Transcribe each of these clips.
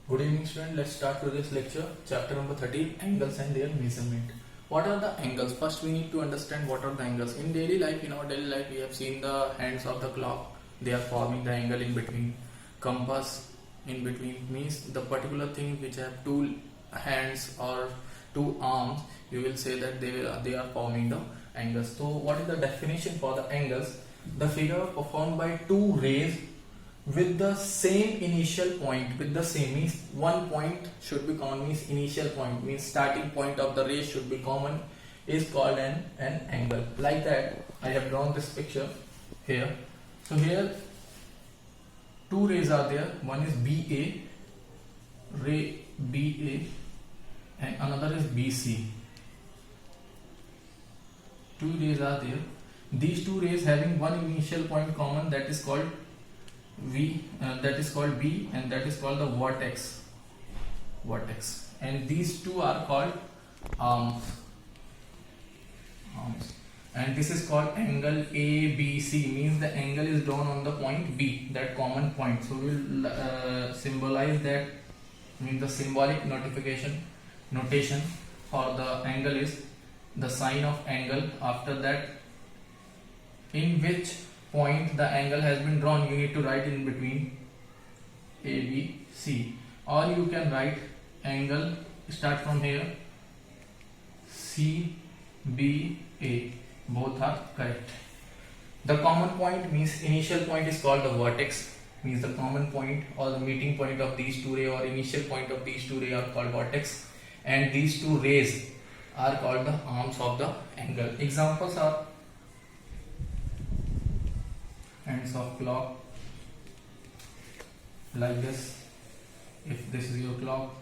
Good evening, student. Let's start today's lecture. Chapter number 13, angles and their measurement. What are the angles? First, we need to understand what are the angles. In daily life, we have seen the hands of the clock. They are forming the angle in between. Compass in between means the particular thing which have two hands or two arms. You will say that they are forming the angles. So, what is the definition for the angles? The figure performed by two rays with the same initial point, with the same means one point should be common, means initial point means starting point of the ray should be common, is called an angle. Like that I have drawn this picture here. So here two rays are there, one is BA, ray BA, and another is BC. Two rays are there. These two rays having one initial point common, that is called that is called B, and that is called the vertex. And these two are called arms. And this is called angle ABC, means the angle is drawn on the point B, that common point. So we'll symbolize that, means the symbolic notation for the angle is the sign of angle. After that, in which point the angle has been drawn, you need to write in between A, B, C, or you can write angle start from here C, B, A. Both are correct. The common point means initial point is called the vertex, means the common point or the meeting point of these two rays, or initial point of these two rays are called vertex, and these two rays are called the arms of the angle. Examples are hands of clock, like this. If this is your clock,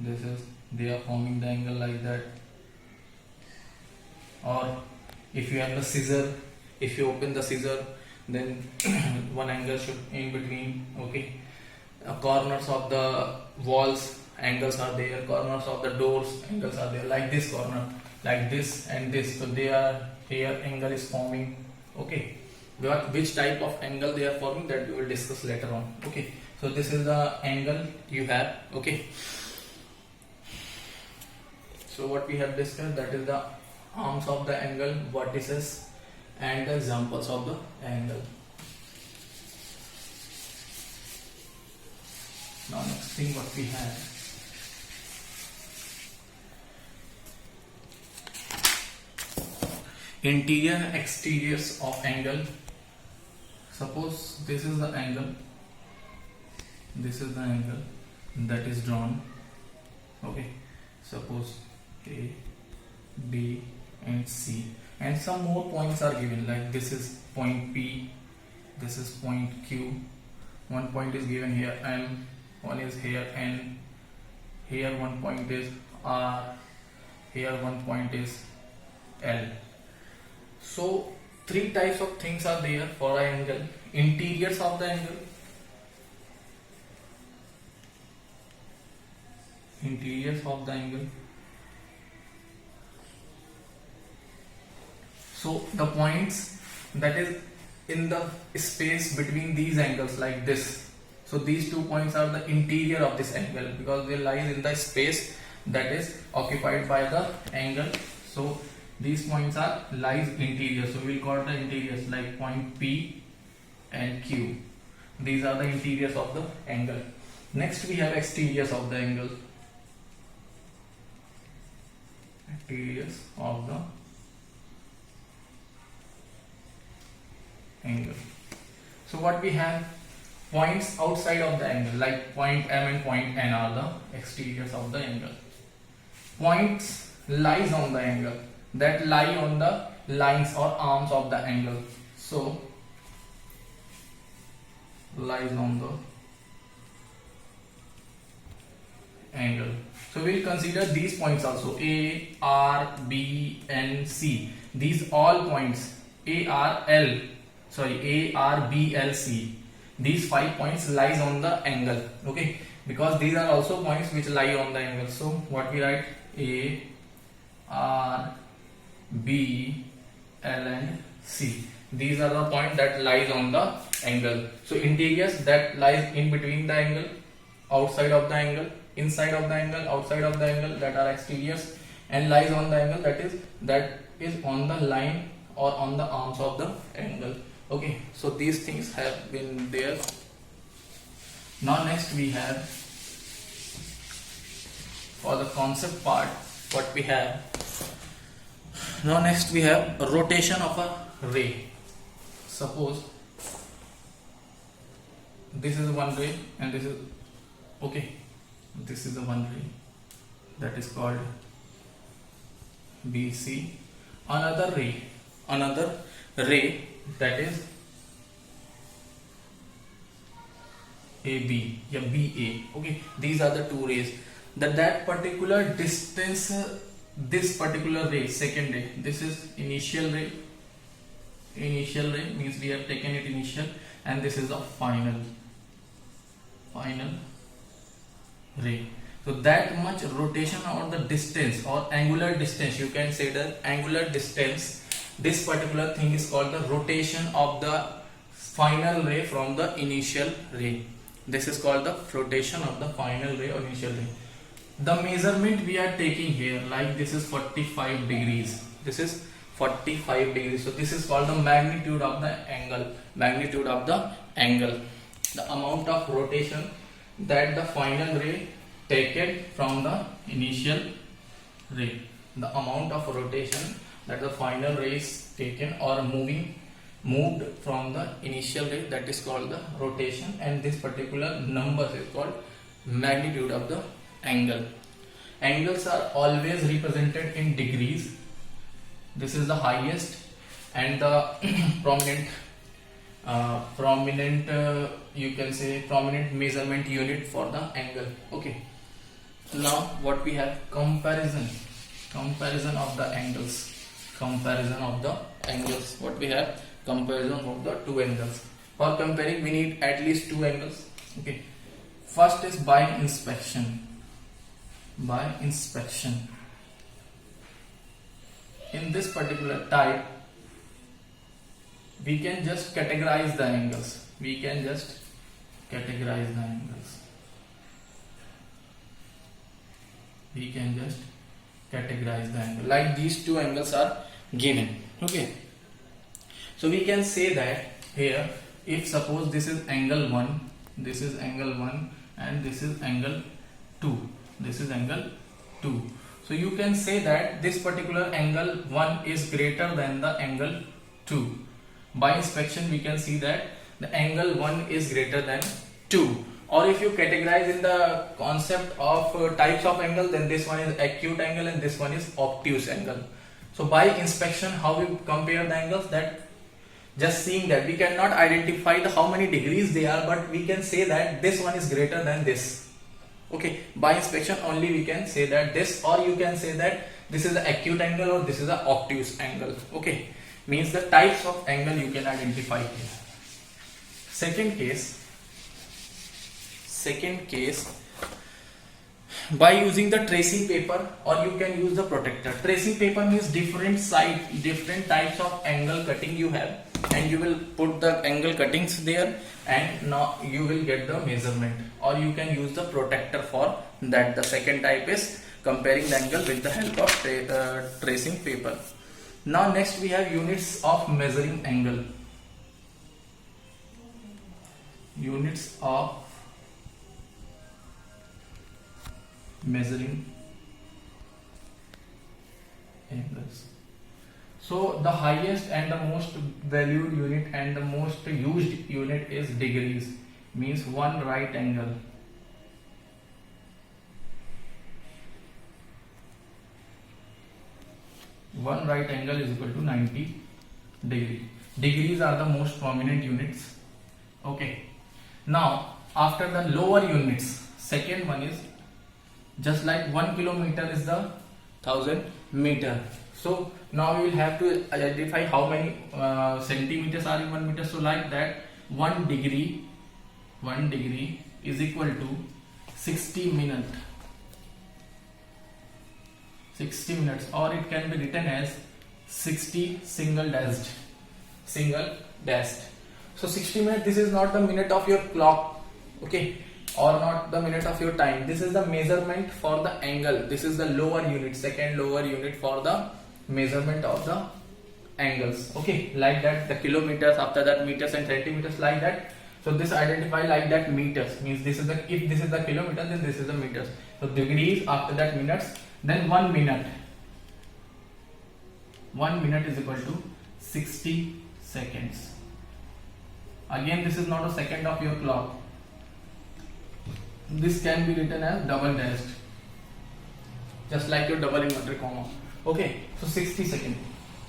they are forming the angle like that. Or if you have the scissor, if you open the scissor, then one angle should in between. Okay, corners of the walls angles are there, corners of the doors angles are there, like this corner, like this and this. So they are here, angle is forming. Okay, which type of angle they are forming, that we will discuss later on. Okay, so this is the angle you have. Okay, so what we have discussed, that is the arms of the angle, vertices, and the examples of the angle. Now next thing what we have, interior and exteriors of angle. Suppose this is the angle, that is drawn. Okay, suppose A, B, and C, and some more points are given, like this is point P, this is point Q, one point is given here M, one is here N, here one point is R, here one point is L. So three types of things are there for an angle. Interiors of the angle, so the points that is in the space between these angles, like this. So these 2 points are the interior of this angle, because they lie in the space that is occupied by the angle. So these points are lies interior, so we'll call the interiors, like point P and Q. These are the interiors of the angle. Next we have exteriors of the angle. So what we have, points outside of the angle, like point M and point N are the exteriors of the angle. Points lies on the angle, that lie on the lines or arms of the angle. So lies on the angle. So we'll consider these points also, A, R, B, and C. These all points, A, R, B, L, C. These 5 points lies on the angle. Okay, because these are also points which lie on the angle. So what we write, A, R, B, L, and C. These are the points that lies on the angle. So interiors that lies in between the angle, outside of the angle, inside of the angle, outside of the angle, that are exteriors, and lies on the angle, that is on the line or on the arms of the angle. Okay, so these things have been there. Now next we have, for the concept part, what we have. Now next we have rotation of a ray. Suppose this is one ray and this is, okay, this is the one ray that is called BC. Another ray that is AB, yeah, BA. Okay, these are the two rays. That particular distance, this particular ray, second ray, this is initial ray. Initial ray means we have taken it initial, and this is the final ray. So that much rotation or the distance or angular distance, you can say the angular distance, this particular thing is called the rotation of the final ray from the initial ray. This is called the rotation of the final ray or initial ray. The measurement we are taking here, like this is 45 degrees. This is 45 degrees. So this is called the magnitude of the angle. Magnitude of the angle. The amount of rotation that the final ray taken from the initial ray. The amount of rotation that the final ray is taken or moved from the initial ray, that is called the rotation, and this particular number is called magnitude of the angle. Angles are always represented in degrees. This is the highest and the prominent you can say prominent measurement unit for the angle. Okay, now what we have, comparison of the angles. What we have, comparison of the two angles. For comparing we need at least two angles. Okay, first is by inspection. In this particular type, we can just categorize the angles. Like these two angles are given. Okay, so we can say that here, if suppose this is angle 1, and this is angle 2, so you can say that this particular angle 1 is greater than the angle 2. By inspection we can see that the angle 1 is greater than 2. Or if you categorize in the concept of types of angle, then this one is acute angle and this one is obtuse angle. So by inspection, how we compare the angles, that just seeing that we cannot identify how many degrees they are, but we can say that this one is greater than this. Okay, by inspection only we can say that this, or you can say that this is the acute angle or this is the obtuse angle. Okay, means the types of angle you can identify here. Second case, by using the tracing paper, or you can use the protractor. Tracing paper means different types of angle cutting you have, and you will put the angle cuttings there, and now you will get the measurement. Or you can use the protractor for that. The second type is comparing the angle with the help of tracing paper. Now next we have units of measuring angle. Units of measuring angles. So the highest and the most valued unit and the most used unit is degrees, means one right angle. One right angle is equal to 90 degree. Degrees are the most prominent units. Okay. Now after the lower units, second one is just like 1 kilometer is the 1000 meter. So now we will have to identify how many centimeters are in 1 meter. So like that, 1 degree is equal to 60 minutes. 60 minutes, or it can be written as 60 single dashed. So 60 minutes, this is not the minute of your clock. Okay, or not the minute of your time. This is the measurement for the angle. This is the lower unit, second lower unit for the measurement of the angles. Okay, like that the kilometers, after that meters and centimeters, like that. So this identify like that meters, means this is the, if this is the kilometer, then this is the meters. So degrees, after that minutes, then 1 minute. 1 minute is equal to 60 seconds. Again, this is not a second of your clock. This can be written as double dashed, just like your double inverted comma. Okay, so 60 seconds.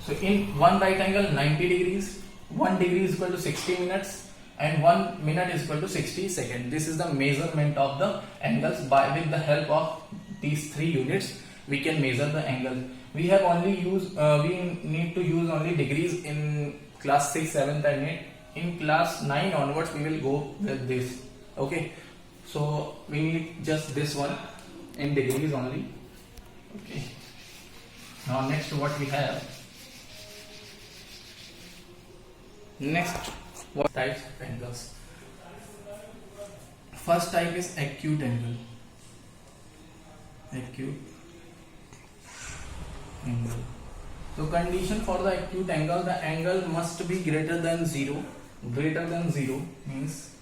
So in one right angle 90 degrees, 1 degree is equal to 60 minutes, and 1 minute is equal to 60 seconds. This is the measurement of the angles. By with the help of these 3 units, we can measure the angle. We have only used, we need to use only degrees in class 6, 7th and 8th. In class 9 onwards, we will go with this. Okay, so we need just this one in degrees only. Okay. Now next, what we have? Next, what types of angles? First type is acute angle. Acute angle. So condition for the acute angle, the angle must be greater than 0. Greater than 0 means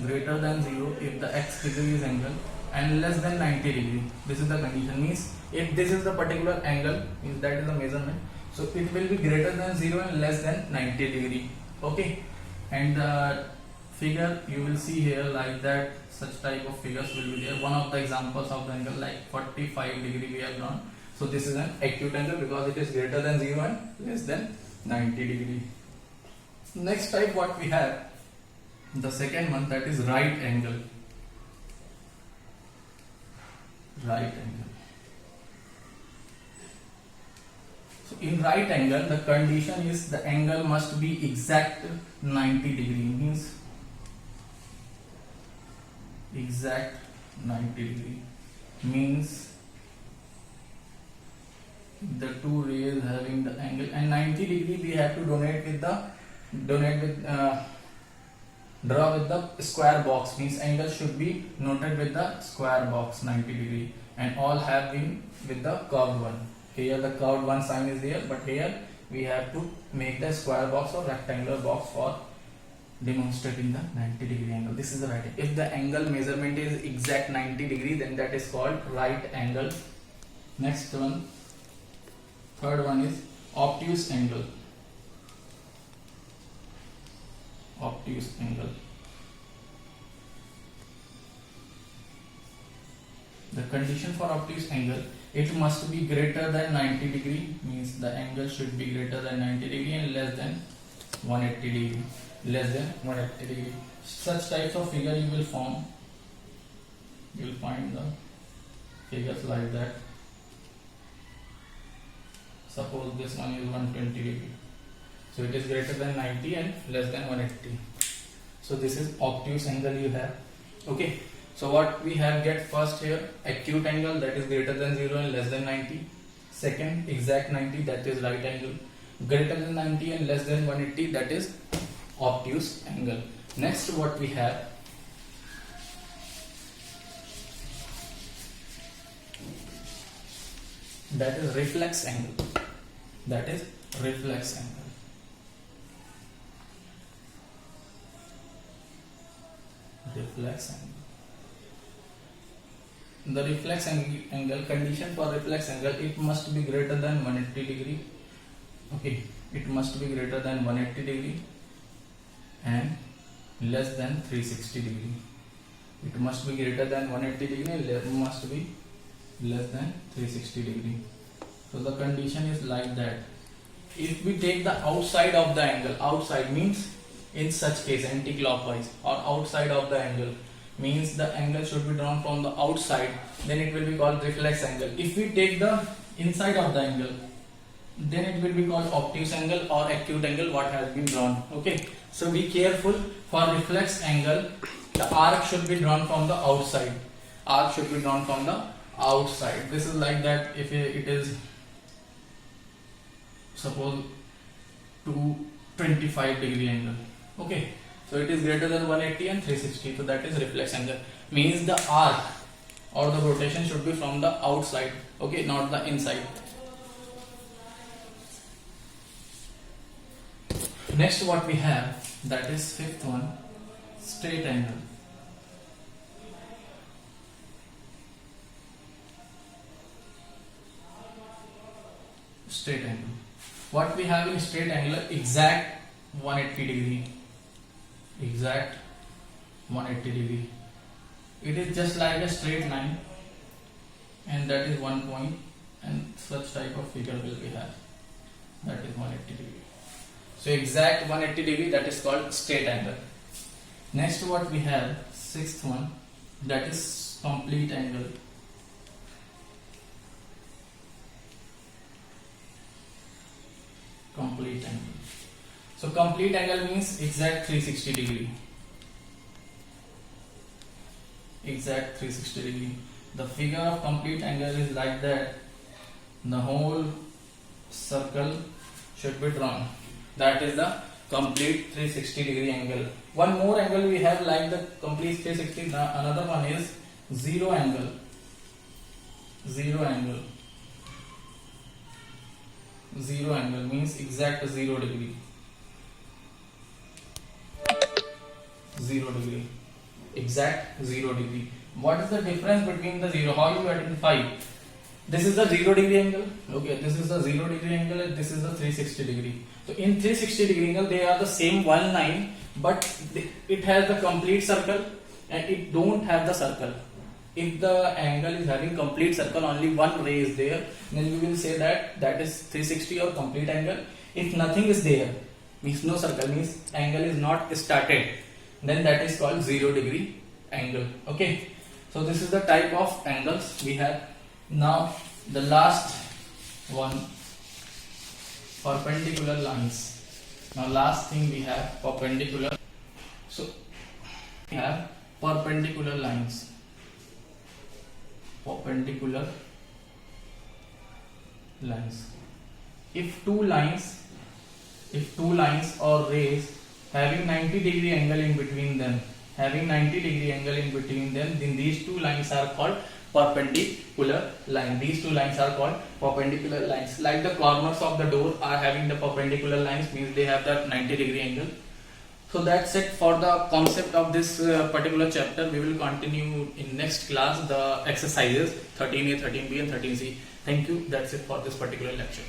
greater than 0 if the x degree is angle, and less than 90 degree. This is the condition, means if this is the particular angle, means that is the measurement, so it will be greater than 0 and less than 90 degree. Okay, and the figure you will see here like that, such type of figures will be there. One of the examples of the angle like 45 degree we have drawn. So this is an acute angle because it is greater than 0 and less than 90 degree. Next type what we have, the second one, that is right angle. Right angle. So in right angle, the condition is the angle must be exact 90 degree, means exact 90 degree, means the two rays having the angle, and 90 degree we have to draw with the square box, means angle should be noted with the square box 90 degree, and all have been with the curved one. Here the curved one sign is there, but here we have to make the square box or rectangular box for demonstrating the 90 degree angle. This is the right. If the angle measurement is exact 90 degree, then that is called right angle. Next one, third one is obtuse angle. Obtuse angle. The condition for obtuse angle, it must be greater than 90 degree, means the angle should be greater than 90 degree and less than 180 degree. Less than 180 degree. Such types of figure you will form. You will find the figures like that. Suppose this one is 120 degree. So it is greater than 90 and less than 180. So this is obtuse angle you have. Okay. So what we have get first here, acute angle, that is greater than 0 and less than 90. Second, exact 90, that is right angle. Greater than 90 and less than 180, that is obtuse angle. Next what we have, that is reflex angle. That is reflex angle. Reflex angle. The reflex angle, condition for reflex angle, it must be greater than 180 degree. Okay, it must be greater than 180 degree and less than 360 degree. It must be greater than 180 degree and must be less than 360 degree. So the condition is like that. If we take the outside of the angle, outside means in such case anti-clockwise, or outside of the angle means the angle should be drawn from the outside, then it will be called reflex angle. If we take the inside of the angle, then it will be called obtuse angle or acute angle what has been drawn. Okay, so be careful, for reflex angle the arc should be drawn from the outside. Arc should be drawn from the outside. This is like that. If it is suppose 225 degree angle, okay, So it is greater than 180 and 360. So that is reflex angle. Means the arc or the rotation should be from the outside. Okay, not the inside. Next what we have, that is fifth one, straight angle. Straight angle. What we have in straight angle, exact 180 degree. Exact 180 degree. It is just like a straight line, and that is one point, and such type of figure will be have. That is 180 degree. So exact 180 degree, that is called straight angle. Next what we have, sixth one, that is complete angle. Complete angle. So complete angle means exact 360 degree. Exact 360 degree. The figure of complete angle is like that. The whole circle should be drawn. That is the complete 360 degree angle. One more angle we have like the complete 360. Another one is zero angle. Zero angle. Zero angle means exact 0 degree. 0 degree. Exact 0 degree. What is the difference between the 0? How you identify? This is the 0 degree angle. Okay, this is the 0 degree angle and this is the 360 degree. So in 360 degree angle they are the same one line, but it has the complete circle and it don't have the circle. If the angle is having complete circle, only one ray is there, then we will say that that is 360 or complete angle. If nothing is there, means no circle, means angle is not started, then that is called 0 degree angle. Okay, so this is the type of angles we have. Now the last one, perpendicular lines. Now last thing we have perpendicular. So we have perpendicular lines. Perpendicular lines. If two lines or rays having 90 degree angle in between them, then these two lines are called perpendicular line. These two lines are called perpendicular lines. Like the corners of the door are having the perpendicular lines, means they have that 90 degree angle. So that's it for the concept of this particular chapter. We will continue in next class the exercises 13A, 13B and 13C. Thank you. That's it for this particular lecture.